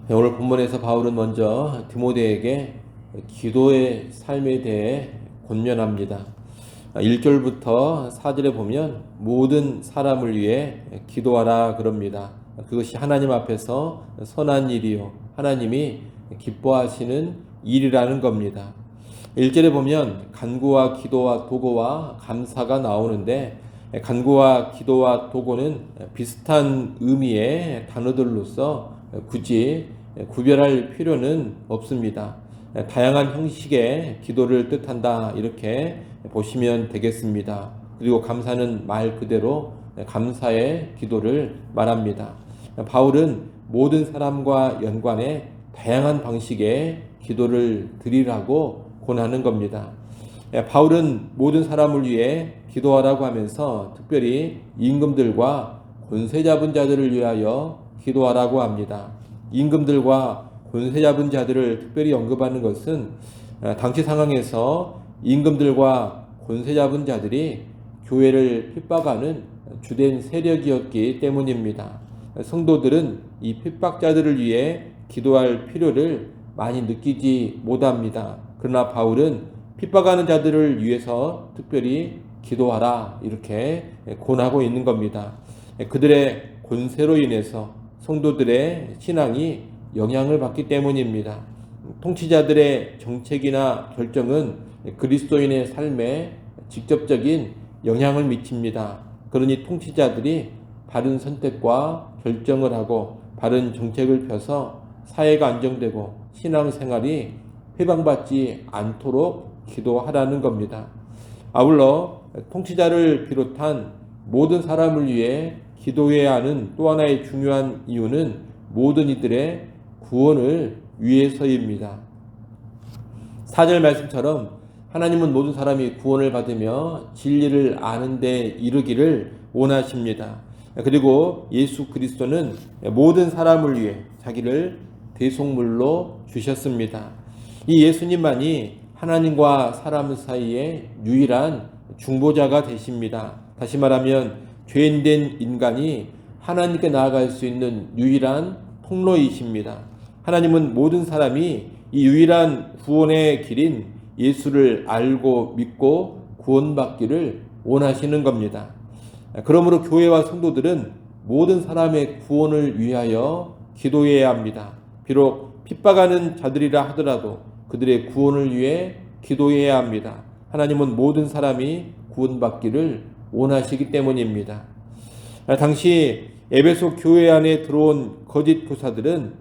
오늘 본문에서 바울은 먼저 디모데에게 기도의 삶에 대해 권면합니다. 1절부터 4절에 보면 모든 사람을 위해 기도하라 그럽니다. 그것이 하나님 앞에서 선한 일이요 하나님이 기뻐하시는 일이라는 겁니다. 1절에 보면 간구와 기도와 도고와 감사가 나오는데, 간구와 기도와 도고는 비슷한 의미의 단어들로서 굳이 구별할 필요는 없습니다. 다양한 형식의 기도를 뜻한다, 이렇게 보시면 되겠습니다. 그리고 감사는 말 그대로 감사의 기도를 말합니다. 바울은 모든 사람과 연관해 다양한 방식의 기도를 드리라고 권하는 겁니다. 바울은 모든 사람을 위해 기도하라고 하면서 특별히 임금들과 권세 잡은 자들을 위하여 기도하라고 합니다. 임금들과 권세 잡은 자들을 특별히 언급하는 것은 당시 상황에서 임금들과 권세 잡은 자들이 교회를 핍박하는 주된 세력이었기 때문입니다. 성도들은 이 핍박자들을 위해 기도할 필요를 많이 느끼지 못합니다. 그러나 바울은 핍박하는 자들을 위해서 특별히 기도하라, 이렇게 권하고 있는 겁니다. 그들의 권세로 인해서 성도들의 신앙이 영향을 받기 때문입니다. 통치자들의 정책이나 결정은 그리스도인의 삶에 직접적인 영향을 미칩니다. 그러니 통치자들이 바른 선택과 결정을 하고 바른 정책을 펴서 사회가 안정되고 신앙생활이 해방받지 않도록 기도하라는 겁니다. 아울러 통치자를 비롯한 모든 사람을 위해 기도해야 하는 또 하나의 중요한 이유는 모든 이들의 구원을 위해서입니다. 4절 말씀처럼 하나님은 모든 사람이 구원을 받으며 진리를 아는 데 이르기를 원하십니다. 그리고 예수 그리스도는 모든 사람을 위해 자기를 대속물로 주셨습니다. 이 예수님만이 하나님과 사람 사이의 유일한 중보자가 되십니다. 다시 말하면 죄인된 인간이 하나님께 나아갈 수 있는 유일한 통로이십니다. 하나님은 모든 사람이 이 유일한 구원의 길인 예수를 알고 믿고 구원받기를 원하시는 겁니다. 그러므로 교회와 성도들은 모든 사람의 구원을 위하여 기도해야 합니다. 비록 핍박하는 자들이라 하더라도 그들의 구원을 위해 기도해야 합니다. 하나님은 모든 사람이 구원받기를 원하시기 때문입니다. 당시 에베소 교회 안에 들어온 거짓 교사들은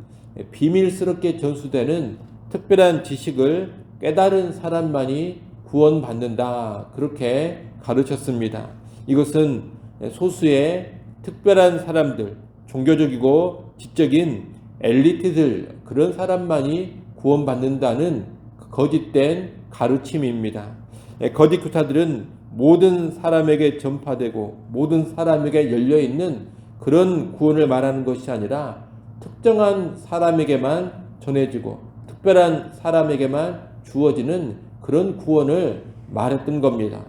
비밀스럽게 전수되는 특별한 지식을 깨달은 사람만이 구원받는다, 그렇게 가르쳤습니다. 이것은 소수의 특별한 사람들, 종교적이고 지적인 엘리트들, 그런 사람만이 구원받는다는 거짓된 가르침입니다. 거짓 교사들은 모든 사람에게 전파되고 모든 사람에게 열려있는 그런 구원을 말하는 것이 아니라 특정한 사람에게만 전해지고 특별한 사람에게만 주어지는 그런 구원을 말했던 겁니다.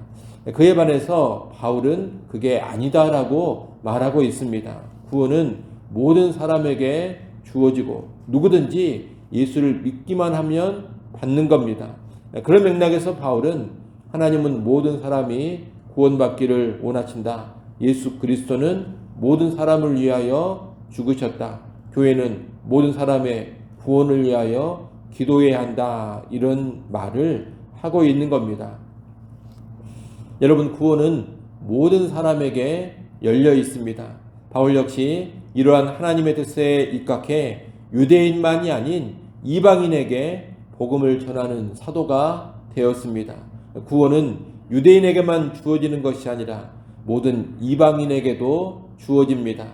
그에 반해서 바울은 그게 아니다라고 말하고 있습니다. 구원은 모든 사람에게 주어지고 누구든지 예수를 믿기만 하면 받는 겁니다. 그런 맥락에서 바울은 하나님은 모든 사람이 구원받기를 원하신다. 예수 그리스도는 모든 사람을 위하여 죽으셨다. 교회는 모든 사람의 구원을 위하여 기도해야 한다. 이런 말을 하고 있는 겁니다. 여러분, 구원은 모든 사람에게 열려 있습니다. 바울 역시 이러한 하나님의 뜻에 입각해 유대인만이 아닌 이방인에게 복음을 전하는 사도가 되었습니다. 구원은 유대인에게만 주어지는 것이 아니라 모든 이방인에게도 주어집니다.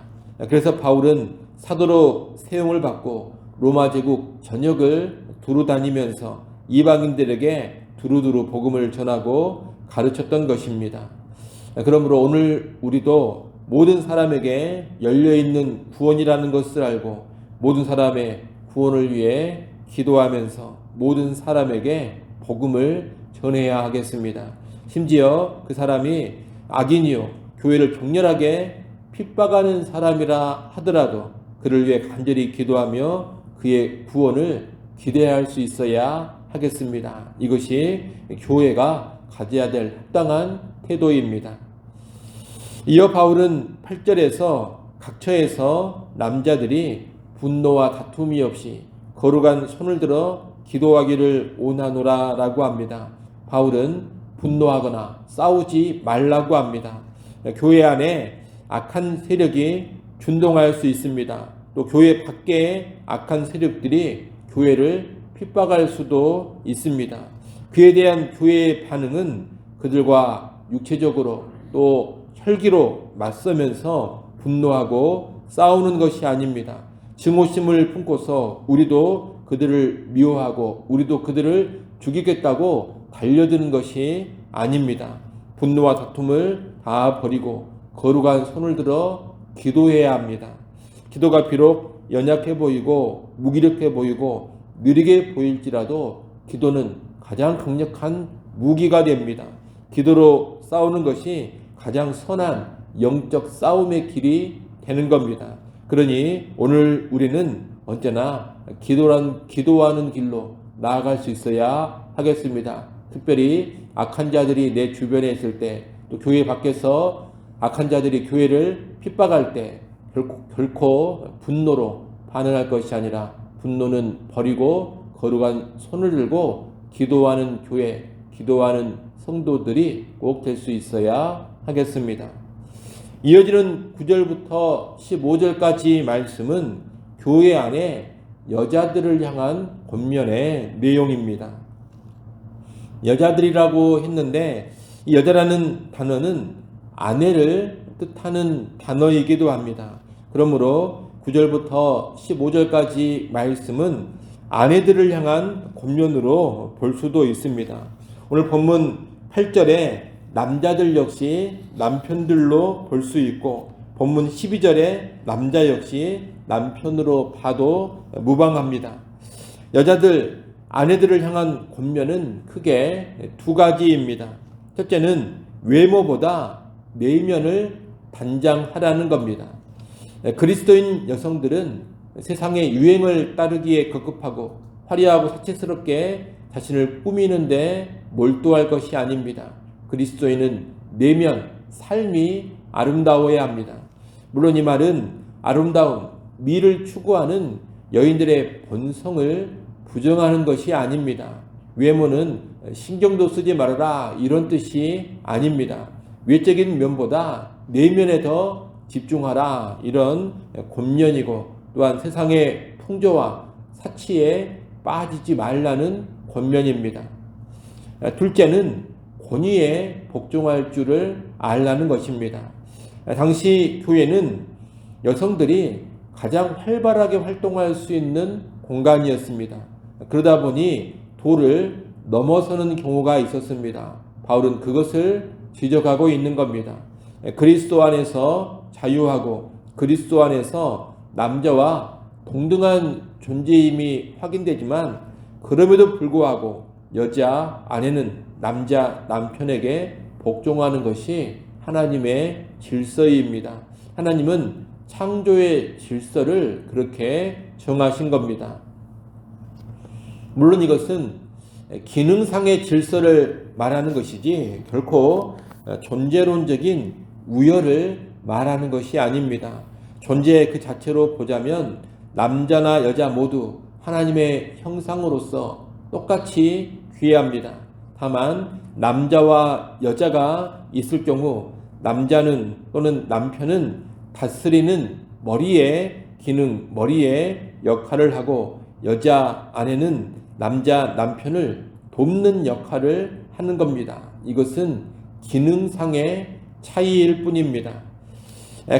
그래서 바울은 사도로 세움을 받고 로마 제국 전역을 두루 다니면서 이방인들에게 두루두루 복음을 전하고 가르쳤던 것입니다. 그러므로 오늘 우리도 모든 사람에게 열려있는 구원이라는 것을 알고 모든 사람의 구원을 위해 기도하면서 모든 사람에게 복음을 전해야 하겠습니다. 심지어 그 사람이 악인이요 교회를 격렬하게 핍박하는 사람이라 하더라도 그를 위해 간절히 기도하며 그의 구원을 기대할 수 있어야 하겠습니다. 이것이 교회가 가져야 될 합당한 태도입니다. 이어 바울은 8절에서 각처에서 남자들이 분노와 다툼이 없이 거룩한 손을 들어 기도하기를 원하노라 라고 합니다. 바울은 분노하거나 싸우지 말라고 합니다. 교회 안에 악한 세력이 준동할 수 있습니다. 또 교회 밖에 악한 세력들이 교회를 핍박할 수도 있습니다. 그에 대한 교회의 반응은 그들과 육체적으로 또 혈기로 맞서면서 분노하고 싸우는 것이 아닙니다. 증오심을 품고서 우리도 그들을 미워하고 우리도 그들을 죽이겠다고 달려드는 것이 아닙니다. 분노와 다툼을 다 버리고 거룩한 손을 들어 기도해야 합니다. 기도가 비록 연약해 보이고 무기력해 보이고 느리게 보일지라도 기도는 가장 강력한 무기가 됩니다. 기도로 싸우는 것이 가장 선한 영적 싸움의 길이 되는 겁니다. 그러니 오늘 우리는 언제나 기도하는 길로 나아갈 수 있어야 하겠습니다. 특별히 악한 자들이 내 주변에 있을 때, 또 교회 밖에서 악한 자들이 교회를 핍박할 때 결코 분노로 반응할 것이 아니라 분노는 버리고 거룩한 손을 들고 기도하는 교회, 기도하는 성도들이 꼭 될 수 있어야 하겠습니다. 이어지는 9절부터 15절까지 말씀은 교회 안에 여자들을 향한 권면의 내용입니다. 여자들이라고 했는데 이 여자라는 단어는 아내를 뜻하는 단어이기도 합니다. 그러므로 9절부터 15절까지 말씀은 아내들을 향한 권면으로 볼 수도 있습니다. 오늘 본문 8절에 남자들 역시 남편들로 볼 수 있고 본문 12절에 남자 역시 남편으로 봐도 무방합니다. 여자들, 아내들을 향한 권면은 크게 두 가지입니다. 첫째는 외모보다 내면을 단장하라는 겁니다. 그리스도인 여성들은 세상의 유행을 따르기에 급급하고 화려하고 사치스럽게 자신을 꾸미는데 몰두할 것이 아닙니다. 그리스도인은 내면, 삶이 아름다워야 합니다. 물론 이 말은 아름다움, 미를 추구하는 여인들의 본성을 부정하는 것이 아닙니다. 외모는 신경도 쓰지 말아라 이런 뜻이 아닙니다. 외적인 면보다 내면에 더 집중하라 이런 권면이고 또한 세상의 풍조와 사치에 빠지지 말라는 권면입니다. 둘째는 권위에 복종할 줄을 알라는 것입니다. 당시 교회는 여성들이 가장 활발하게 활동할 수 있는 공간이었습니다. 그러다 보니 도를 넘어서는 경우가 있었습니다. 바울은 그것을 지적하고 있는 겁니다. 그리스도 안에서 자유하고 그리스도 안에서 남자와 동등한 존재임이 확인되지만 그럼에도 불구하고 여자 아내는 남편에게 복종하는 것이 하나님의 질서입니다. 하나님은 창조의 질서를 그렇게 정하신 겁니다. 물론 이것은 기능상의 질서를 말하는 것이지 결코 존재론적인 우열을 말하는 것이 아닙니다. 존재 그 자체로 보자면 남자나 여자 모두 하나님의 형상으로서 똑같이 귀합니다. 다만 남자와 여자가 있을 경우 남자는 또는 남편은 다스리는 머리의 기능, 머리의 역할을 하고 여자 아내는 남편을 돕는 역할을 하는 겁니다. 이것은 기능상의 차이일 뿐입니다.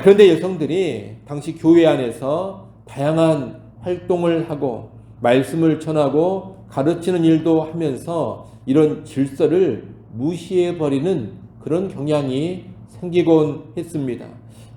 그런데 여성들이 당시 교회 안에서 다양한 활동을 하고 말씀을 전하고 가르치는 일도 하면서 이런 질서를 무시해버리는 그런 경향이 생기곤 했습니다.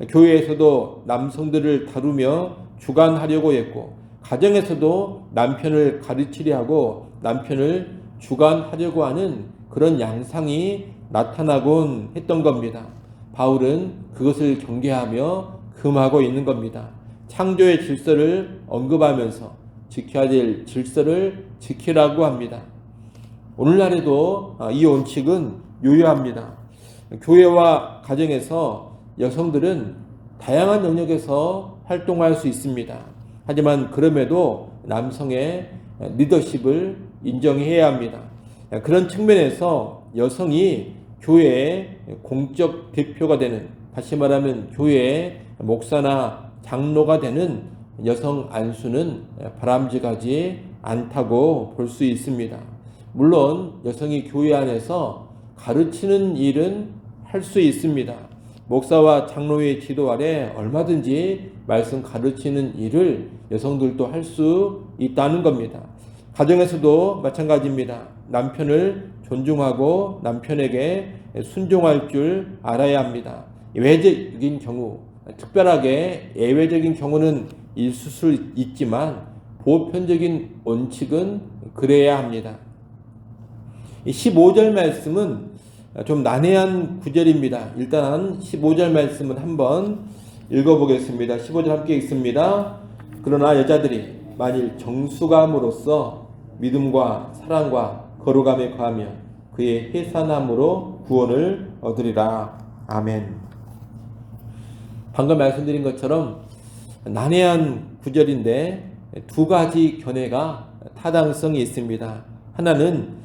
교회에서도 남성들을 다루며 주관하려고 했고 가정에서도 남편을 가르치려 하고 남편을 주관하려고 하는 그런 양상이 나타나곤 했던 겁니다. 바울은 그것을 경계하며 금하고 있는 겁니다. 창조의 질서를 언급하면서 지켜야 될 질서를 지키라고 합니다. 오늘날에도 이 원칙은 유효합니다. 교회와 가정에서 여성들은 다양한 영역에서 활동할 수 있습니다. 하지만 그럼에도 남성의 리더십을 인정해야 합니다. 그런 측면에서 여성이 교회의 공적 대표가 되는, 다시 말하면 교회의 목사나 장로가 되는 여성 안수는 바람직하지 않다고 볼 수 있습니다. 물론 여성이 교회 안에서 가르치는 일은 할 수 있습니다. 목사와 장로의 지도 아래 얼마든지 말씀 가르치는 일을 여성들도 할 수 있다는 겁니다. 가정에서도 마찬가지입니다. 남편을 존중하고 남편에게 순종할 줄 알아야 합니다. 외적인 경우, 특별하게 예외적인 경우는 있을 수 있지만 보편적인 원칙은 그래야 합니다. 15절 말씀은 좀 난해한 구절입니다. 일단 15절 말씀은 한번 읽어보겠습니다. 15절 함께 읽습니다. 그러나 여자들이 만일 정수감으로써 믿음과 사랑과 거룩함에 거하며 그의 해산함으로 구원을 얻으리라. 아멘. 방금 말씀드린 것처럼 난해한 구절인데 두 가지 견해가 타당성이 있습니다. 하나는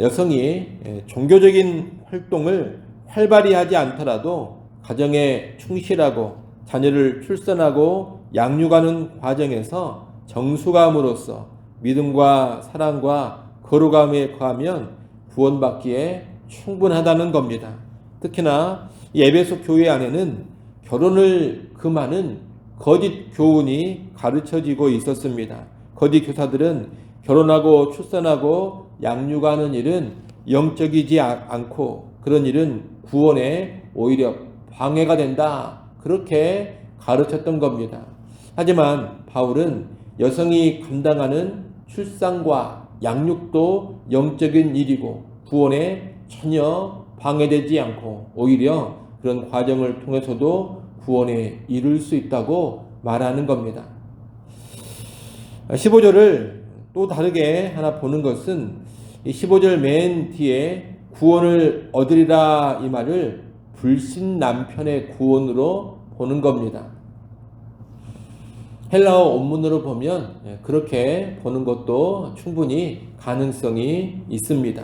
여성이 종교적인 활동을 활발히 하지 않더라도 가정에 충실하고 자녀를 출산하고 양육하는 과정에서 정수감으로써 믿음과 사랑과 거룩함에 거하면 구원받기에 충분하다는 겁니다. 특히나 이 에베소 교회 안에는 결혼을 금하는 거짓 교훈이 가르쳐지고 있었습니다. 거짓 교사들은 결혼하고 출산하고 양육하는 일은 영적이지 않고 그런 일은 구원에 오히려 방해가 된다. 그렇게 가르쳤던 겁니다. 하지만 바울은 여성이 감당하는 출산과 양육도 영적인 일이고 구원에 전혀 방해되지 않고 오히려 그런 과정을 통해서도 구원에 이룰 수 있다고 말하는 겁니다. 15절을 또 다르게 하나 보는 것은 이 15절 맨 뒤에 구원을 얻으리라 이 말을 불신 남편의 구원으로 보는 겁니다. 헬라어 원문으로 보면 그렇게 보는 것도 충분히 가능성이 있습니다.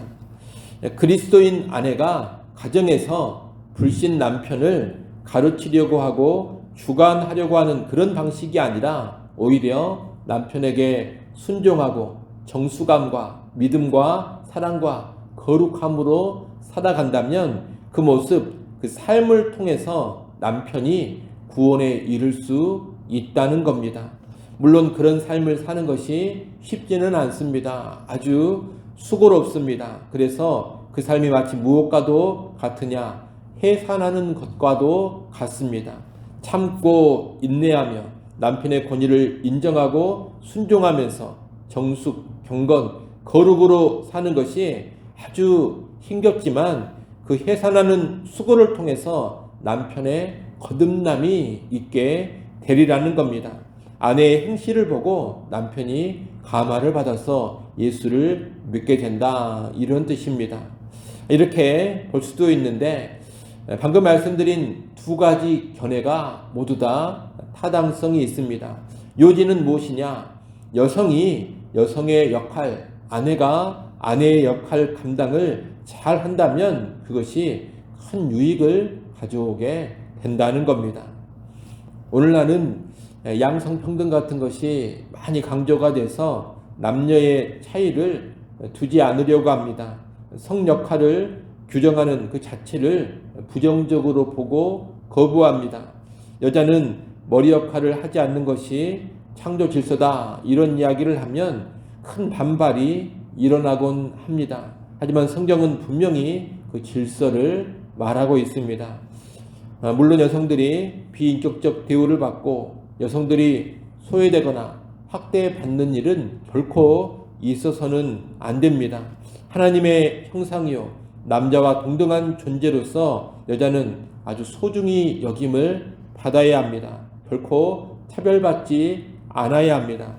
그리스도인 아내가 가정에서 불신 남편을 가르치려고 하고 주관하려고 하는 그런 방식이 아니라 오히려 남편에게 순종하고 정수감과 믿음과 사랑과 거룩함으로 살아간다면 그 모습, 그 삶을 통해서 남편이 구원에 이를 수 있다는 겁니다. 물론 그런 삶을 사는 것이 쉽지는 않습니다. 아주 수고롭습니다. 그래서 그 삶이 마치 무엇과도 같으냐? 해산하는 것과도 같습니다. 참고 인내하며 남편의 권위를 인정하고 순종하면서 정숙, 경건, 거룩으로 사는 것이 아주 힘겹지만 그 해산하는 수고를 통해서 남편의 거듭남이 있게 되리라는 겁니다. 아내의 행실을 보고 남편이 감화를 받아서 예수를 믿게 된다. 이런 뜻입니다. 이렇게 볼 수도 있는데 방금 말씀드린 두 가지 견해가 모두 다 타당성이 있습니다. 요지는 무엇이냐? 여성이 여성의 역할, 아내가 아내의 역할 감당을 잘 한다면 그것이 큰 유익을 가져오게 된다는 겁니다. 오늘날은 양성평등 같은 것이 많이 강조가 돼서 남녀의 차이를 두지 않으려고 합니다. 성 역할을 규정하는 그 자체를 부정적으로 보고 거부합니다. 여자는 머리 역할을 하지 않는 것이 창조 질서다. 이런 이야기를 하면 큰 반발이 일어나곤 합니다. 하지만 성경은 분명히 그 질서를 말하고 있습니다. 물론 여성들이 비인격적 대우를 받고 여성들이 소외되거나 학대받는 일은 결코 있어서는 안 됩니다. 하나님의 형상이요 남자와 동등한 존재로서 여자는 아주 소중히 여김을 받아야 합니다. 결코 차별받지 않아야 합니다.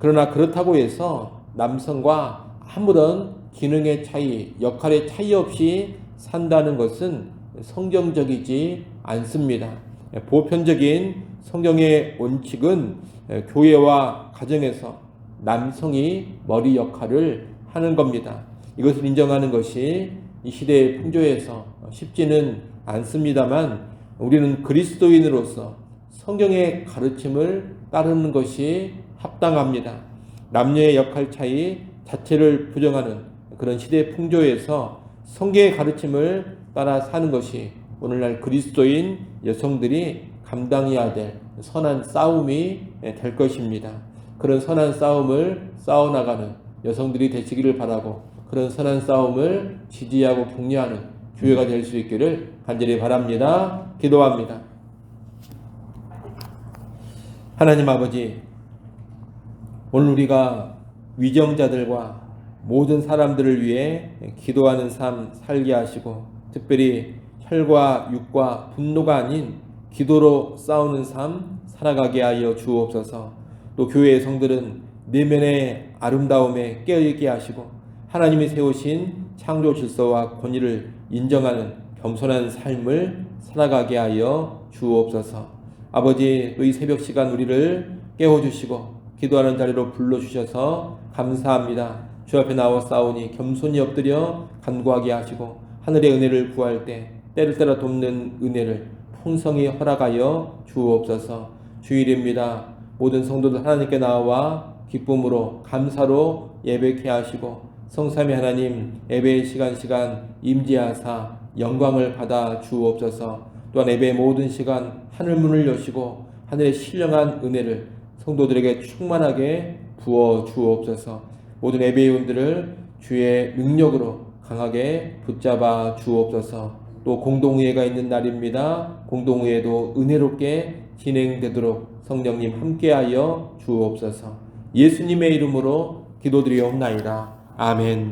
그러나 그렇다고 해서 남성과 아무런 기능의 차이, 역할의 차이 없이 산다는 것은 성경적이지 않습니다. 보편적인 성경의 원칙은 교회와 가정에서 남성이 머리 역할을 하는 겁니다. 이것을 인정하는 것이 이 시대의 풍조에서 쉽지는 않습니다만 우리는 그리스도인으로서 성경의 가르침을 따르는 것이 합당합니다. 남녀의 역할 차이 자체를 부정하는 그런 시대의 풍조에서 성경의 가르침을 따라 사는 것이 오늘날 그리스도인 여성들이 감당해야 될 선한 싸움이 될 것입니다. 그런 선한 싸움을 싸워나가는 여성들이 되시기를 바라고 그런 선한 싸움을 지지하고 격려하는 교회가 될 수 있기를 간절히 바랍니다. 기도합니다. 하나님 아버지, 오늘 우리가 위정자들과 모든 사람들을 위해 기도하는 삶 살게 하시고 특별히 혈과 육과 분노가 아닌 기도로 싸우는 삶 살아가게 하여 주옵소서. 또 교회의 성들은 내면의 아름다움에 깨어있게 하시고 하나님이 세우신 창조 질서와 권위를 인정하는 겸손한 삶을 살아가게 하여 주옵소서. 아버지, 또 이 새벽 시간 우리를 깨워주시고 기도하는 자리로 불러주셔서 감사합니다. 주 앞에 나와 싸우니 겸손히 엎드려 간구하게 하시고 하늘의 은혜를 구할 때 때를 따라 돕는 은혜를 풍성히 허락하여 주옵소서. 주일입니다. 모든 성도들 하나님께 나와 기쁨으로 감사로 예배케 하시고 성삼위 하나님 예배의 시간 임재하사 영광을 받아 주옵소서. 또한 예배의 모든 시간 하늘문을 여시고 하늘의 신령한 은혜를 성도들에게 충만하게 부어 주옵소서. 모든 예배위원들을 주의 능력으로 강하게 붙잡아 주옵소서. 또 공동의회가 있는 날입니다. 공동의회도 은혜롭게 진행되도록 성령님 함께하여 주옵소서. 예수님의 이름으로 기도드리옵나이다. 아멘.